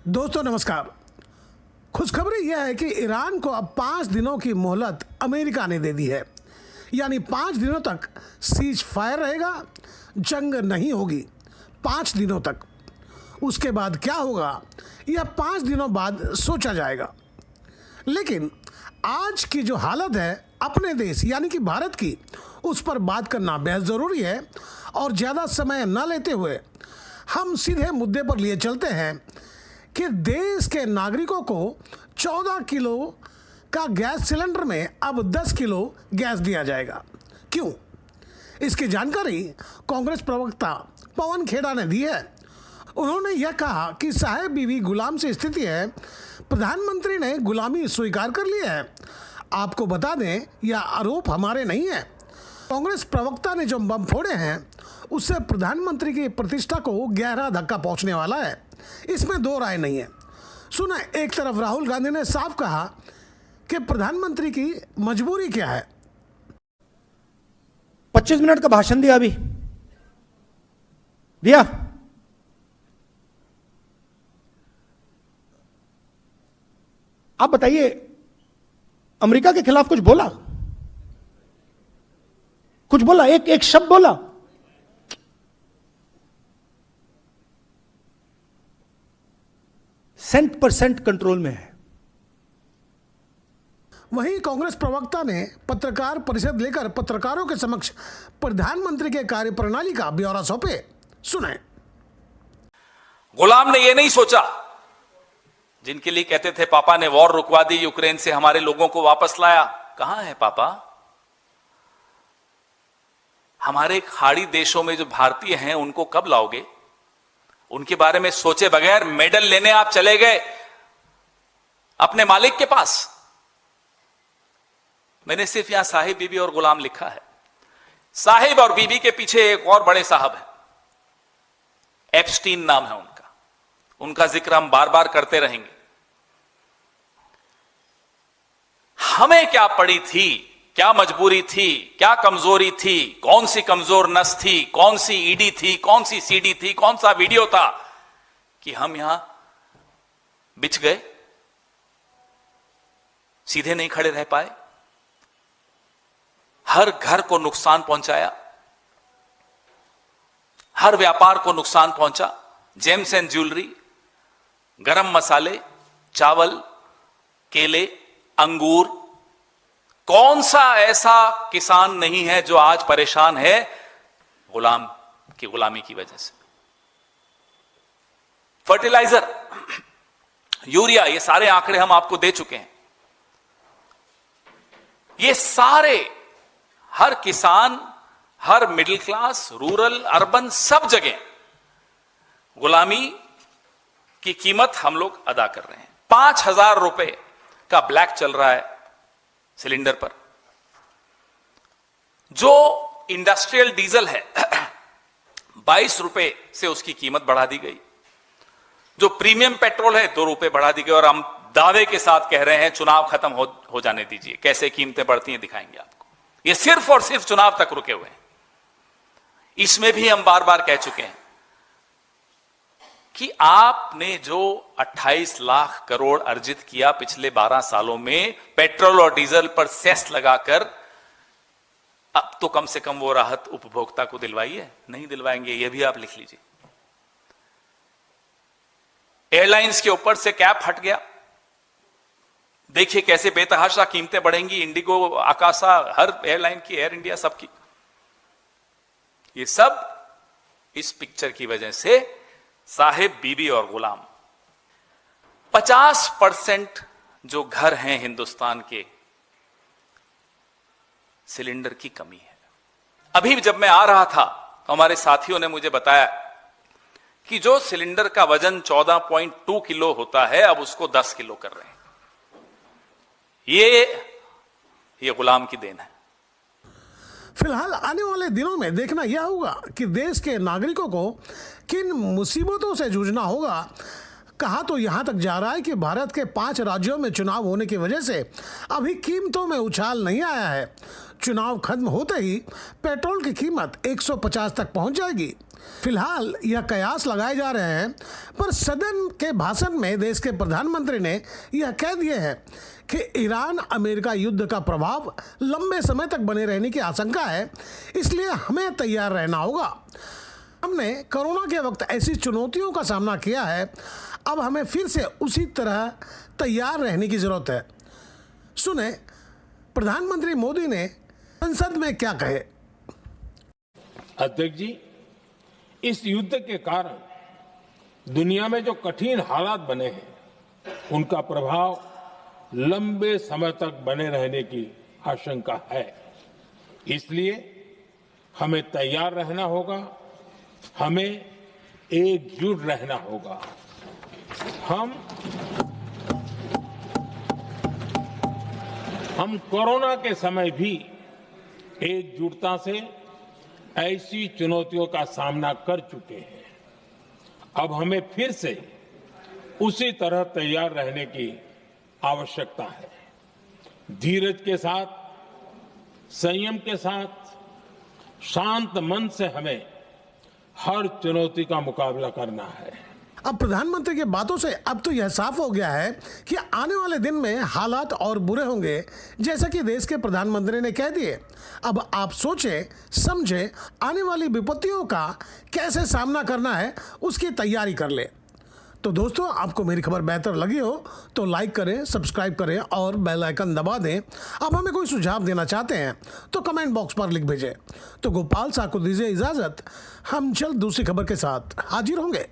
दोस्तों नमस्कार। खुशखबरी यह है कि ईरान को अब 5 दिनों की मोहलत अमेरिका ने दे दी है। यानी 5 दिनों तक सीज फायर रहेगा, जंग नहीं होगी 5 दिनों तक। उसके बाद क्या होगा यह 5 दिनों बाद सोचा जाएगा। लेकिन आज की जो हालत है अपने देश यानी कि भारत की, उस पर बात करना बेहद ज़रूरी है। और ज़्यादा समय न लेते हुए हम सीधे मुद्दे पर लिए चलते हैं कि देश के नागरिकों को 14 किलो का गैस सिलेंडर में अब 10 किलो गैस दिया जाएगा। क्यों? इसकी जानकारी कांग्रेस प्रवक्ता पवन खेड़ा ने दी है। उन्होंने यह कहा कि साहेब बीवी गुलाम से स्थिति है, प्रधानमंत्री ने गुलामी स्वीकार कर लिया है। आपको बता दें यह आरोप हमारे नहीं है। कांग्रेस प्रवक्ता ने जो बम फोड़े हैं उससे प्रधानमंत्री की प्रतिष्ठा को गहरा धक्का पहुंचने वाला है, इसमें दो राय नहीं है। सुना, एक तरफ राहुल गांधी ने साफ कहा कि प्रधानमंत्री की मजबूरी क्या है। 25 मिनट का भाषण दिया। आप बताइए, अमेरिका के खिलाफ कुछ बोला? एक शब्द बोला? % कंट्रोल में है। वहीं कांग्रेस प्रवक्ता ने पत्रकार परिषद लेकर पत्रकारों के समक्ष प्रधानमंत्री के कार्यप्रणाली का ब्यौरा सौंपे। सुने। गुलाम ने यह नहीं सोचा, जिनके लिए कहते थे पापा ने वॉर रुकवा दी, यूक्रेन से हमारे लोगों को वापस लाया। कहां है पापा? हमारे खाड़ी देशों में जो भारतीय हैं उनको कब लाओगे? उनके बारे में सोचे बगैर मेडल लेने आप चले गए अपने मालिक के पास। मैंने सिर्फ यहां साहिब बीबी और गुलाम लिखा है। साहिब और बीबी के पीछे एक और बड़े साहब हैं, एप्स्टीन नाम है उनका जिक्र हम बार बार करते रहेंगे। हमें क्या पड़ी थी, क्या मजबूरी थी, क्या कमजोरी थी, कौन सी कमजोर नस थी, कौन सी ईडी थी, कौन सी सीडी थी, कौन सा वीडियो था कि हम यहां बिछ गए, सीधे नहीं खड़े रह पाए, हर घर को नुकसान पहुंचाया, हर व्यापार को नुकसान पहुंचा। जेम्स एंड ज्वेलरी, गरम मसाले, चावल, केले, अंगूर, कौन सा ऐसा किसान नहीं है जो आज परेशान है गुलाम की गुलामी की वजह से। फर्टिलाइजर, यूरिया, ये सारे आंकड़े हम आपको दे चुके हैं। ये सारे, हर किसान, हर मिडिल क्लास, रूरल, अर्बन, सब जगह गुलामी की कीमत हम लोग अदा कर रहे हैं। 5,000 रुपए का ब्लैक चल रहा है सिलेंडर पर। जो इंडस्ट्रियल डीजल है 22 रुपए से उसकी कीमत बढ़ा दी गई। जो प्रीमियम पेट्रोल है 2 रुपए बढ़ा दी गई। और हम दावे के साथ कह रहे हैं चुनाव खत्म हो जाने दीजिए, कैसे कीमतें बढ़ती हैं दिखाएंगे आपको। ये सिर्फ और सिर्फ चुनाव तक रुके हुए हैं। इसमें भी हम बार बार कह चुके हैं कि आपने जो 28 लाख करोड़ अर्जित किया पिछले 12 सालों में पेट्रोल और डीजल पर सेस लगाकर, अब तो कम से कम वो राहत उपभोक्ता को दिलवाइए। नहीं दिलवाएंगे, ये भी आप लिख लीजिए। एयरलाइंस के ऊपर से कैप हट गया, देखिए कैसे बेतहाशा कीमतें बढ़ेंगी। इंडिगो, आकाशा, हर एयरलाइन की, एयर इंडिया, सबकी। ये सब इस पिक्चर की वजह से साहिब बीबी और गुलाम। 50% जो घर हैं हिंदुस्तान के, सिलेंडर की कमी है। अभी जब मैं आ रहा था तो हमारे साथियों ने मुझे बताया कि जो सिलेंडर का वजन 14.2 किलो होता है अब उसको 10 किलो कर रहे हैं। ये गुलाम की देन है। फिलहाल आने वाले दिनों में देखना यह होगा कि देश के नागरिकों को किन मुसीबतों से जूझना होगा। कहा तो यहां तक जा रहा है कि भारत के 5 राज्यों में चुनाव होने की वजह से अभी कीमतों में उछाल नहीं आया है। चुनाव खत्म होते ही पेट्रोल की कीमत 150 तक पहुंच जाएगी। फिलहाल यह कयास लगाए जा रहे हैं, पर सदन के भाषण में देश के प्रधानमंत्री ने यह कह दिए हैं कि ईरान अमेरिका युद्ध का प्रभाव लंबे समय तक बने रहने की आशंका है, इसलिए हमें तैयार रहना होगा। हमने कोरोना के वक्त ऐसी चुनौतियों का सामना किया है, अब हमें फिर से उसी तरह तैयार रहने की जरूरत है। सुने प्रधानमंत्री मोदी ने संसद में क्या कहे। अध्यक्ष जी, इस युद्ध के कारण दुनिया में जो कठिन हालात बने हैं उनका प्रभाव लंबे समय तक बने रहने की आशंका है। इसलिए हमें तैयार रहना होगा, हमें एकजुट रहना होगा। हम कोरोना के समय भी एकजुटता से ऐसी चुनौतियों का सामना कर चुके हैं। अब हमें फिर से उसी तरह तैयार रहने की आवश्यकता है। धीरज के साथ, संयम के साथ, शांत मन से हमें हर चुनौती का मुकाबला करना है। अब प्रधानमंत्री की बातों से अब तो यह साफ हो गया है कि आने वाले दिन में हालात और बुरे होंगे, जैसा कि देश के प्रधानमंत्री ने कह दिए। अब आप सोचें, समझें, आने वाली विपत्तियों का कैसे सामना करना है, उसकी तैयारी कर ले। तो दोस्तों, आपको मेरी खबर बेहतर लगी हो तो लाइक करें, सब्सक्राइब करें और बेल आइकन दबा दें। आप हमें कोई सुझाव देना चाहते हैं तो कमेंट बॉक्स पर लिख भेजें। तो गोपाल साहब को दीजिए इजाज़त, हम जल्द दूसरी खबर के साथ हाजिर होंगे।